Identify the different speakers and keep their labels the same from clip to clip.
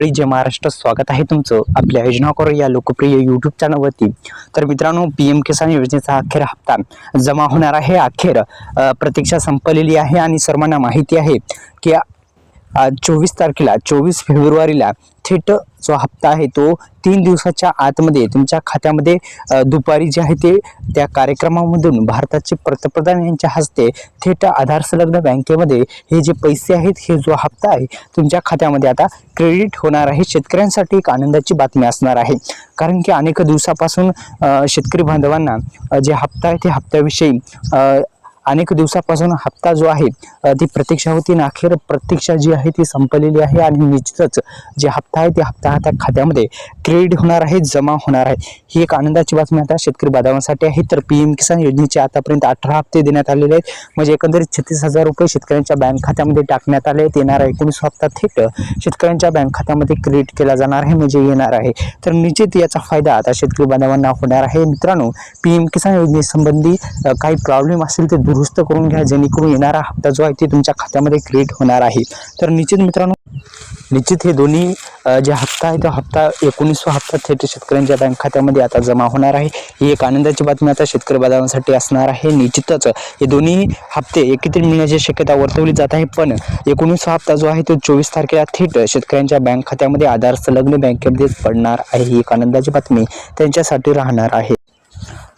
Speaker 1: जय महाराष्ट्र, स्वागत आहे तुमचं आपल्या योजना करो या लोकप्रिय यूट्यूब चॅनलवरती। तर मित्रांनो, पीएम किसान योजनेचा अखेर हप्ता जमा होणार आहे। अखेर प्रतीक्षा संपलेली आहे आणि सर्वांना माहिती आहे की 24 तारखेला 24 फेब्रुवारीला थेट जो हप्ता आहे तो 3 दिवसाच्या आतमध्ये तुमच्या खात्यामध्ये दुपारी जे आहे ते त्या कार्यक्रमामधून भारताचे पंतप्रधान यांच्या हस्ते थेट आधार संलग्न बँकेमध्ये हे जे पैसे आहेत, हे जो हप्ता आहे तुमच्या खात्यामध्ये आता क्रेडिट होणार आहे। शेतकऱ्यांसाठी एक आनंदाची बातमी असणार आहे, कारण की अनेक दिवसापासून शेतकरी बांधवांना जे हप्ता आहे ते हप्त्याविषयी अनेक दिवसापासून हप्ता जो आहे ती प्रतीक्षा होती आणि अखेर प्रतीक्षा जी आहे ती संपलेली आहे आणि निश्चितच जे हप्ता आहे ते हप्ता आता खात्यामध्ये क्रेडिट होणार आहे, जमा होणार आहे। ही एक आनंदाची बातमी आता शेतकरी बांधवांसाठी आहे। तर पीएम किसान योजनेचे आतापर्यंत 18 हप्ते देण्यात आलेले आहेत, म्हणजे एकंदरीत 36,000 रुपये शेतकऱ्यांच्या बँक खात्यामध्ये टाकण्यात आले आहेत। येणारा 19 हप्ता थेट शेतकऱ्यांच्या बँक खात्यामध्ये क्रेडिट केला जाणार आहे, म्हणजे येणार आहे। तर निश्चित याचा फायदा आता शेतकरी बांधवांना होणार आहे। मित्रांनो, पीएम किसान योजनेसंबंधी काही प्रॉब्लेम असेल ते दुरुस्त करून घ्या, जेणेकरून येणारा हप्ता जो आहे ते तुमच्या खात्यामध्ये क्रेडिट होणार आहे। तर निश्चित मित्रांनो, निश्चित हे दोन्ही जे हप्ता आहे तो हप्ता 19वा हप्ता थेट शेतकऱ्यांच्या बँक खात्यामध्ये आता जमा होणार आहे। ही एक आनंदाची बातमी आता शेतकरी बांधवांसाठी असणार आहे। निश्चितच हे दोन्ही हप्ते एकत्रित मिळण्याची शक्यता वर्तवली जात आहे, पण 19वा हप्ता जो आहे तो 24 तारखेला थेट शेतकऱ्यांच्या बँक खात्यामध्ये आधार संलग्न बँकेमध्ये पडणार आहे। ही एक आनंदाची बातमी त्यांच्यासाठी राहणार आहे।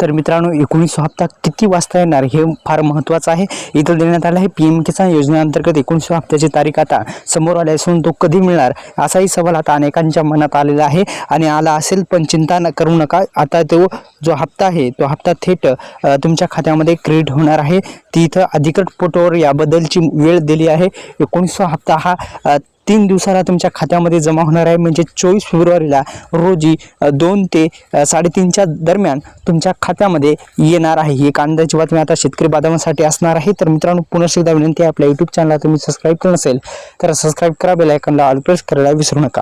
Speaker 1: तर मित्रांनो, 19वा हप्ता किती वाजता येणार हे फार महत्त्वाचं आहे। इथं देण्यात आलं आहे पीएम किसान योजनेअंतर्गत 19व्या हप्त्याची तारीख आता समोर आली असून तो कधी मिळणार असाही सवाल आता अनेकांच्या मनात आलेला आहे आणि आला असेल, पण चिंता करू नका। आता तो जो हप्ता आहे तो हप्ता थेट तुमच्या खात्यामध्ये क्रेडिट होणार आहे। तिथं अधिकृत पोर्टलवर याबद्दलची वेळ दिली आहे। 19वा हप्ता हा 3 दिवसाला तुमच्या खात्यामध्ये जमा होणार आहे, म्हणजे 24 फेब्रुवारीला रोजी 2 ते 3:30च्या दरम्यान तुमच्या खात्यामध्ये येणार आहे। ही एक आनंदाची बातमी आता शेतकरी बांधवांसाठी असणार आहे। तर मित्रांनो, पुन्हा एकदा विनंती आहे, आपल्या यूट्यूब चॅनलला तुम्ही सबस्क्राईब केलं नसेल तर सबस्क्राईब करा, बेल आयकॉनला ऑल प्रेस करायला विसरू नका।